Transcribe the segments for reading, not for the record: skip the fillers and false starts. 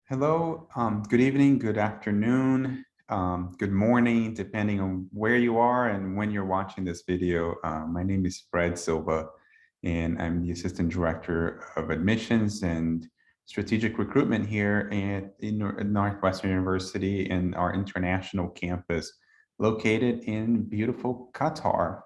Hello, good evening, good afternoon, good morning, depending on where you are and when you're watching this video. My name is Fred Silva, and I'm the Assistant Director of Admissions and Strategic Recruitment here at Northwestern University and our international campus located in beautiful Qatar.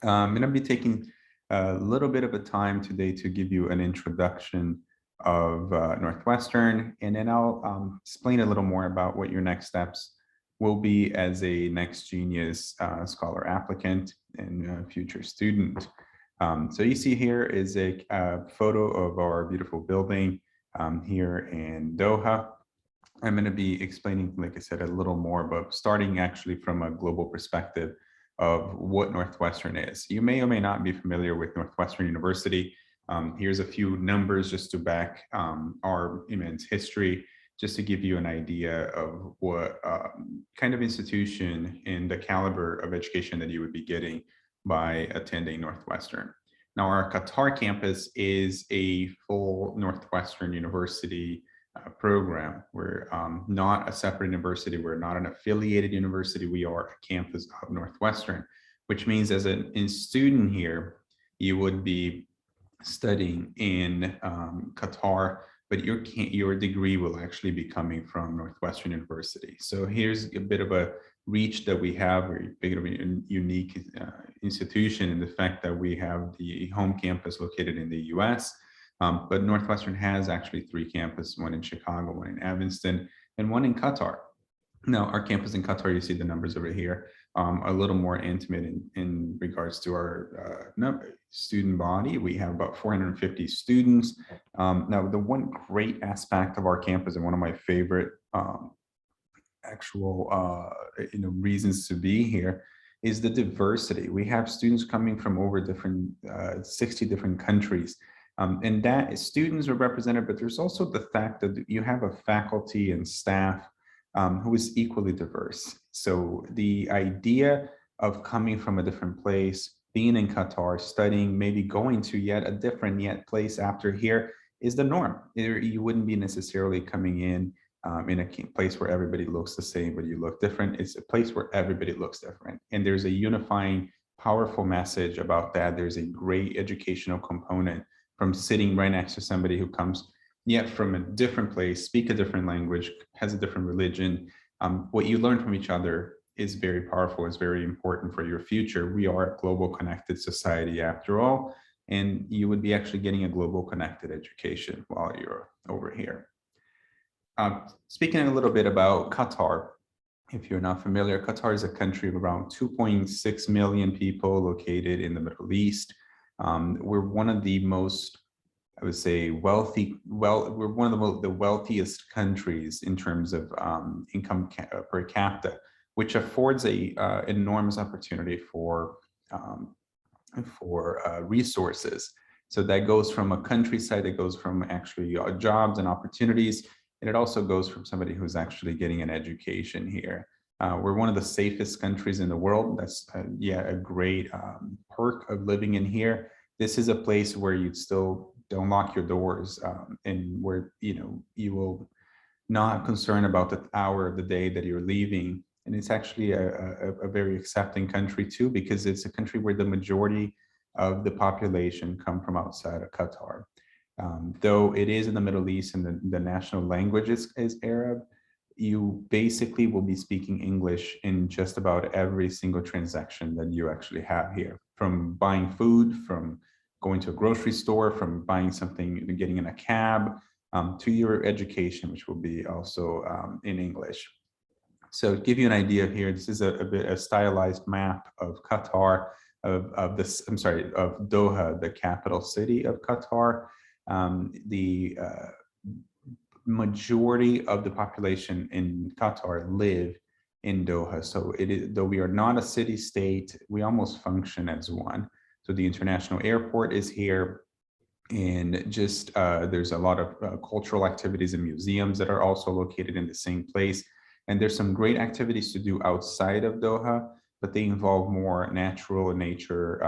I'm going to be taking a little bit of a time today to give you an introduction of Northwestern, and then I'll explain a little more about what your next steps will be as a Next Genius Scholar applicant and future student. So you see here is a photo of our beautiful building here in Doha. I'm going to be explaining, like I said, a little more, but starting actually from a global perspective of what Northwestern is. You may or may not be familiar with Northwestern University. Here's a few numbers just to back our immense history, just to give you an idea of what kind of institution and the caliber of education that you would be getting by attending Northwestern. Now, our Qatar campus is a full Northwestern University program. We're not a separate university. We're not an affiliated university. We are a campus of Northwestern, which means as a student here, you would be studying in Qatar, but your degree will actually be coming from Northwestern University. So here's a bit of a reach that we have, a bit of a unique institution in the fact that we have the home campus located in the US, but Northwestern has actually 3 campuses, one in Chicago, one in Evanston, and one in Qatar. Now, our campus in Qatar, you see the numbers over here, a little more intimate in regards to our student body. We have about 450 students. Now, the one great aspect of our campus and one of my favorite actual reasons to be here is the diversity. We have students coming from over 60 different countries. And that students are represented, but there's also the fact that you have a faculty and staff who is equally diverse. So the idea of coming from a different place, being in Qatar, studying, maybe going to yet a different place after here is the norm. You wouldn't be necessarily coming in a place where everybody looks the same, but you look different. It's a place where everybody looks different. And there's a unifying, powerful message about that. There's a great educational component from sitting right next to somebody who comes yet from a different place, speak a different language, has a different religion. What you learn from each other is very powerful, is very important for your future. We are a global connected society after all, and you would be actually getting a global connected education while you're over here. Speaking a little bit about Qatar, if you're not familiar, Qatar is a country of around 2.6 million people located in the Middle East. We're one of the most, I would say, wealthy. We're one of the wealthiest countries in terms of income per capita, which affords a enormous opportunity for resources. So that goes from a countryside, that goes from actually jobs and opportunities, and it also goes from somebody who's actually getting an education here. We're one of the safest countries in the world. That's a great perk of living in here. This is a place where you still don't lock your doors, and where you will not concern about the hour of the day that you're leaving. And it's actually a very accepting country too, because it's a country where the majority of the population come from outside of Qatar. Though it is in the Middle East and the national language is Arab, you basically will be speaking English in just about every single transaction that you actually have here, from buying food, from going to a grocery store, from buying something, getting in a cab, to your education, which will be also in English. So to give you an idea here, this is a stylized map of Qatar, of Doha, the capital city of Qatar. The majority of the population in Qatar live in Doha. So though we are not a city state, we almost function as one. So the international airport is here, and just there's a lot of cultural activities and museums that are also located in the same place. And there's some great activities to do outside of Doha, but they involve more natural nature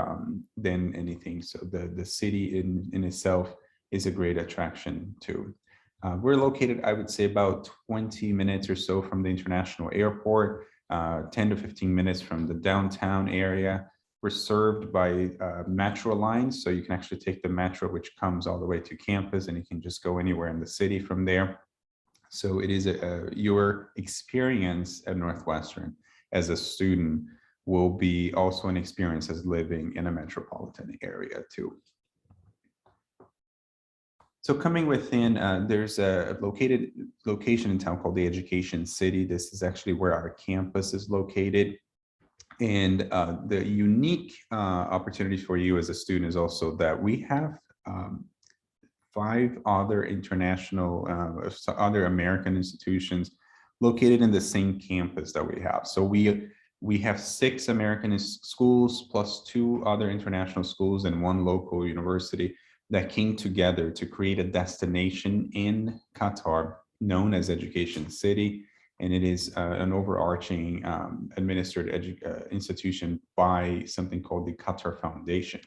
than anything. So the city in itself is a great attraction too. We're located, I would say, about 20 minutes or so from the international airport, 10 to 15 minutes from the downtown area. We're served by metro lines, so you can actually take the metro, which comes all the way to campus, and you can just go anywhere in the city from there. So it is your experience at Northwestern as a student will be also an experience as living in a metropolitan area too. So coming within, there's a location in town called the Education City. This is actually where our campus is located. And the unique opportunity for you as a student is also that we have 5 other international, other American institutions located in the same campus that we have. So we have 6 American schools plus 2 other international schools and 1 local university that came together to create a destination in Qatar known as Education City. And it is an overarching administered institution by something called the Qatar Foundation.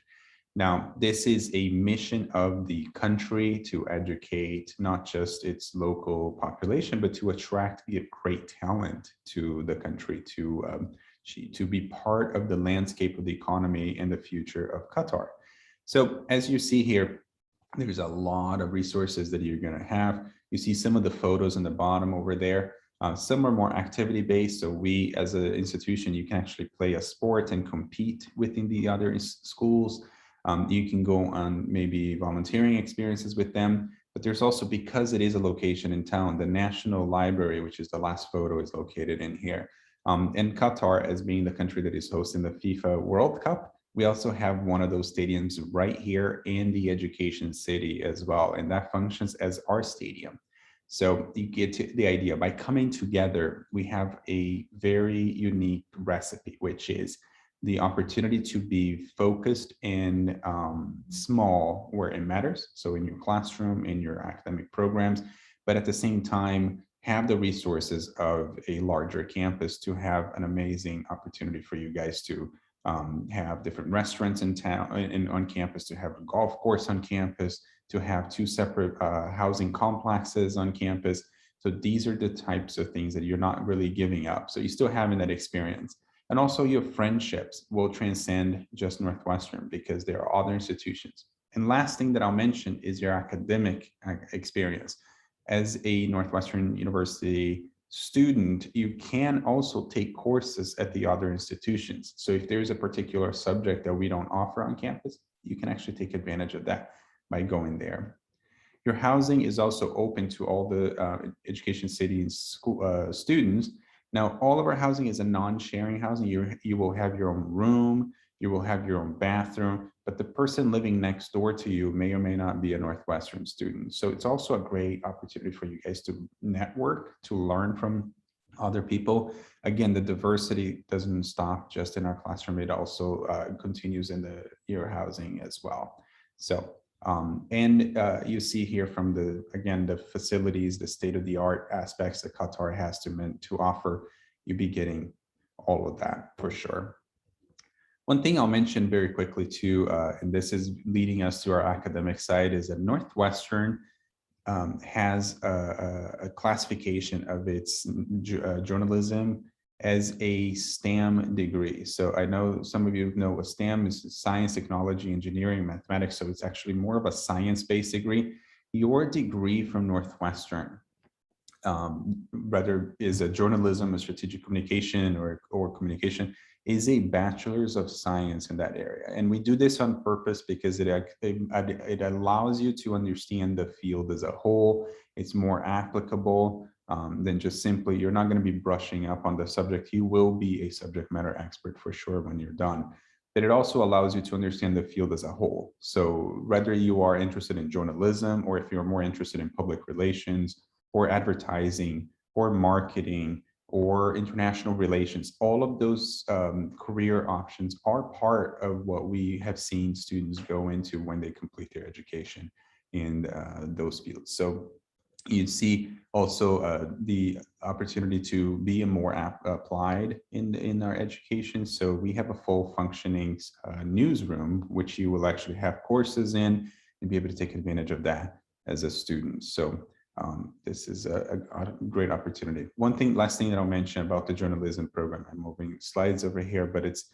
Now, this is a mission of the country to educate not just its local population, but to attract great talent to the country to be part of the landscape of the economy and the future of Qatar. So as you see here, there's a lot of resources that you're going to have. You see some of the photos in the bottom over there. Some are more activity-based. So we, as an institution, you can actually play a sport and compete within the other schools. You can go on maybe volunteering experiences with them. But there's also, because it is a location in town, the National Library, which is the last photo, is located in here. And Qatar, as being the country that is hosting the FIFA World Cup, we also have one of those stadiums right here in the Education City as well, and that functions as our stadium. So you get to the idea. By coming together, we have a very unique recipe, which is the opportunity to be focused in small where it matters. So in your classroom, in your academic programs, but at the same time, have the resources of a larger campus to have an amazing opportunity for you guys to have different restaurants in town and on campus, to have a golf course on campus, to have 2 separate housing complexes on campus. So these are the types of things that you're not really giving up. So you're still having that experience. And also your friendships will transcend just Northwestern because there are other institutions. And last thing that I'll mention is your academic experience. As a Northwestern University student, you can also take courses at the other institutions. So if there's a particular subject that we don't offer on campus, you can actually take advantage of that by going there. Your housing is also open to all the Education City and school students. Now, all of our housing is a non-sharing housing. You will have your own room, you will have your own bathroom, but the person living next door to you may or may not be a Northwestern student. So it's also a great opportunity for you guys to network, to learn from other people. Again, the diversity doesn't stop just in our classroom. It also continues in your housing as well. So, you see here from the facilities, the state-of-the-art aspects that Qatar has to offer, you'll be getting all of that for sure. One thing I'll mention very quickly too, and this is leading us to our academic side, is that Northwestern has a classification of its journalism as a STEM degree. So I know some of you know what STEM is: science, technology, engineering, mathematics. So it's actually more of a science-based degree. Your degree from Northwestern, whether is a journalism, a strategic communication, or communication, is a bachelor's of science in that area. And we do this on purpose because it allows you to understand the field as a whole. It's more applicable than just simply, you're not going to be brushing up on the subject. You will be a subject matter expert for sure when you're done. But it also allows you to understand the field as a whole. So whether you are interested in journalism, or if you're more interested in public relations or advertising or marketing or international relations, all of those career options are part of what we have seen students go into when they complete their education in those fields. So you'd see also the opportunity to be more applied in our education. So we have a full functioning newsroom, which you will actually have courses in and be able to take advantage of that as a student. So this is a great opportunity. Last thing that I'll mention about the journalism program, I'm moving slides over here, but it's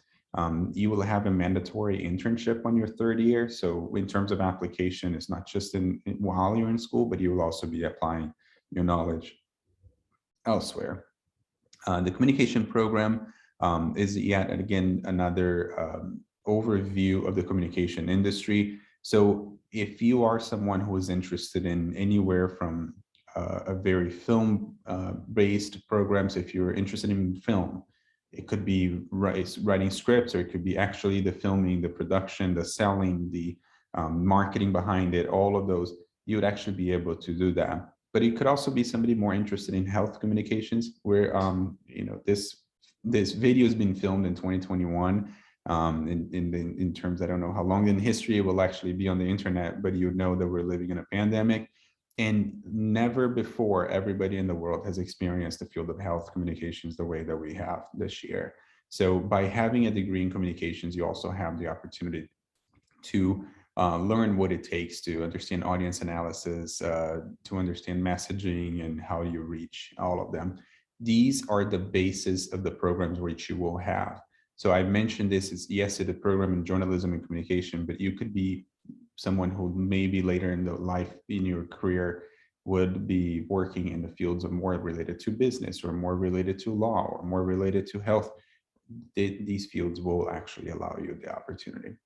you will have a mandatory internship on your third year. So in terms of application, it's not just while you're in school, but you will also be applying your knowledge elsewhere. The communication program is yet again another overview of the communication industry. So if you are someone who is interested in anywhere from a very film-based programs, if you're interested in film, it could be writing scripts, or it could be actually the filming, the production, the selling, the marketing behind it, all of those, you would actually be able to do that. But it could also be somebody more interested in health communications, where this video has been filmed in 2021. In terms, I don't know how long in history it will actually be on the internet, but you know that we're living in a pandemic, and never before everybody in the world has experienced the field of health communications the way that we have this year. So by having a degree in communications, you also have the opportunity to learn what it takes to understand audience analysis, to understand messaging and how you reach all of them. These are the basis of the programs which you will have. So I mentioned this is, yes, it's a program in journalism and communication, but you could be someone who maybe later in the life in your career would be working in the fields of more related to business, or more related to law, or more related to health. These fields will actually allow you the opportunity.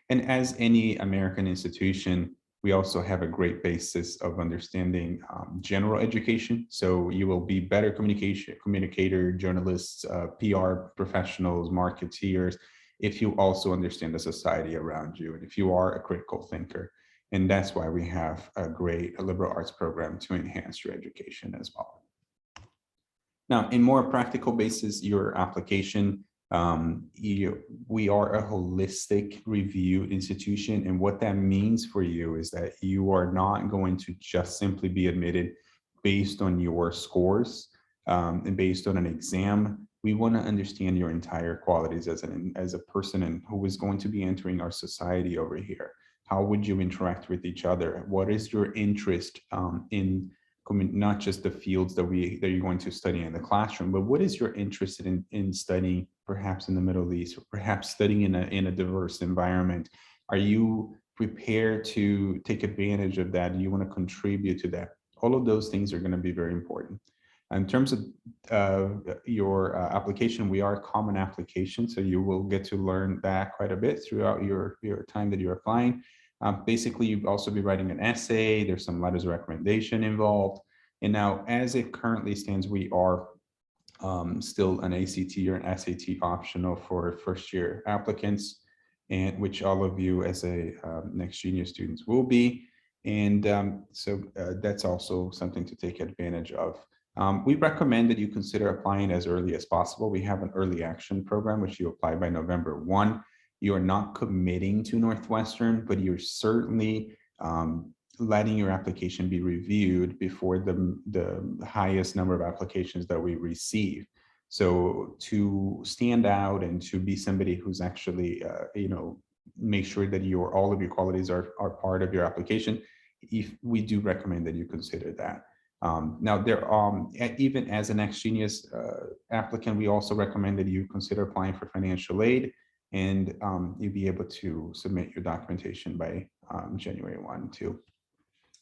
And as any American institution, we also have a great basis of understanding general education. So you will be better communicator, journalists, PR professionals, marketeers, if you also understand the society around you, and if you are a critical thinker. And that's why we have a great liberal arts program to enhance your education as well. Now, in more practical basis, your application, we are a holistic review institution. And what that means for you is that you are not going to just simply be admitted based on your scores and based on an exam. We want to understand your entire qualities as a person and who is going to be entering our society over here. How would you interact with each other? What is your interest in not just the fields that you're going to study in the classroom, but what is your interest in studying perhaps in the Middle East, or perhaps studying in a diverse environment? Are you prepared to take advantage of that? Do you want to contribute to that? All of those things are going to be very important. In terms of your application, we are a common application, so you will get to learn that quite a bit throughout your time that you're applying. Basically, you'll also be writing an essay. There's some letters of recommendation involved. And now, as it currently stands, we are still an ACT or an SAT optional for first-year applicants, and which all of you as a next junior students will be. And so that's also something to take advantage of. We recommend that you consider applying as early as possible. We have an early action program, which you apply by November 1. You are not committing to Northwestern, but you're certainly letting your application be reviewed before the highest number of applications that we receive. So to stand out and to be somebody who's actually, make sure that all of your qualities are part of your application, we do recommend that you consider that. Now, even as an ex-genius applicant, we also recommend that you consider applying for financial aid, and you'll be able to submit your documentation by January 1 too.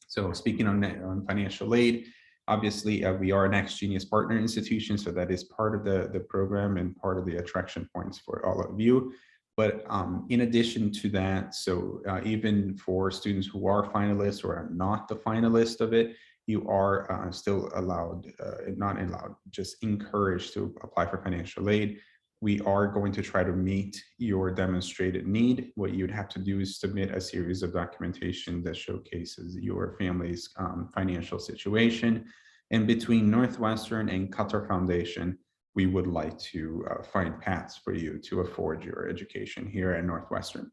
So speaking on financial aid, obviously we are an ex-genius partner institution, so that is part of the program and part of the attraction points for all of you. But in addition to that, so even for students who are finalists or are not the finalist of it, you are still allowed, not allowed, just encouraged to apply for financial aid. We are going to try to meet your demonstrated need. What you'd have to do is submit a series of documentation that showcases your family's financial situation. And between Northwestern and Qatar Foundation, we would like to find paths for you to afford your education here at Northwestern.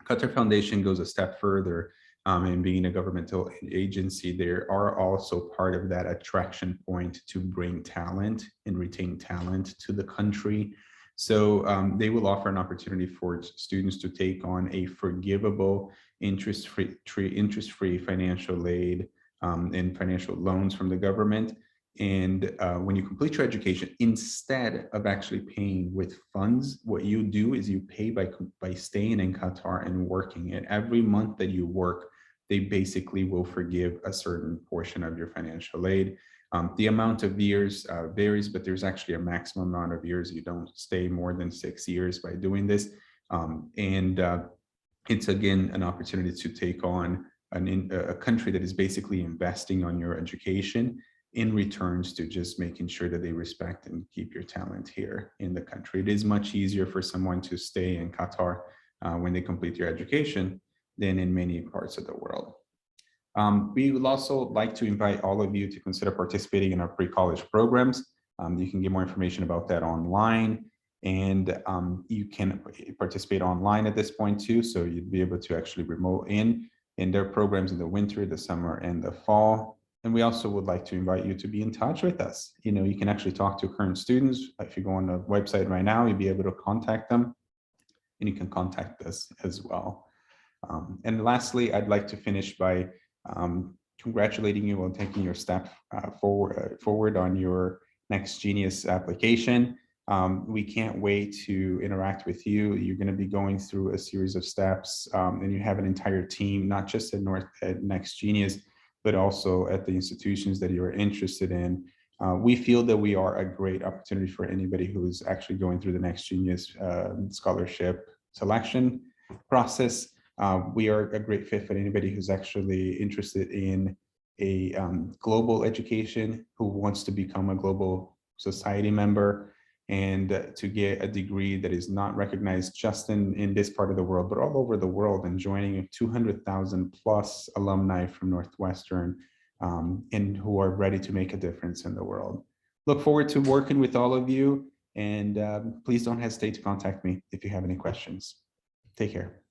Qatar Foundation goes a step further. And being a governmental agency, they are also part of that attraction point to bring talent and retain talent to the country. So they will offer an opportunity for students to take on a forgivable interest-free financial aid in financial loans from the government. And when you complete your education, instead of actually paying with funds, what you do is you pay by staying in Qatar and working. And every month that you work, they basically will forgive a certain portion of your financial aid. The amount of years varies, but there's actually a maximum amount of years. You don't stay more than 6 years by doing this. It's again an opportunity to take on a country that is basically investing on your education in returns to just making sure that they respect and keep your talent here in the country. It is much easier for someone to stay in Qatar when they complete their education than in many parts of the world. We would also like to invite all of you to consider participating in our pre-college programs. You can get more information about that online, and you can participate online at this point too, so you'd be able to actually remote in their programs in the winter, the summer, and the fall. And we also would like to invite you to be in touch with us. You know, you can actually talk to current students. If you go on the website right now, you'll be able to contact them, and you can contact us as well. And lastly, I'd like to finish by congratulating you on taking your step forward on your Next Genius application. We can't wait to interact with you. You're going to be going through a series of steps, and you have an entire team, not just at Next Genius, but also at the institutions that you're interested in. We feel that we are a great opportunity for anybody who's actually going through the Next Genius scholarship selection process. We are a great fit for anybody who's actually interested in a global education, who wants to become a global society member, and to get a degree that is not recognized just in this part of the world, but all over the world, and joining 200,000 plus alumni from Northwestern, and who are ready to make a difference in the world. Look forward to working with all of you, and please don't hesitate to contact me if you have any questions. Take care.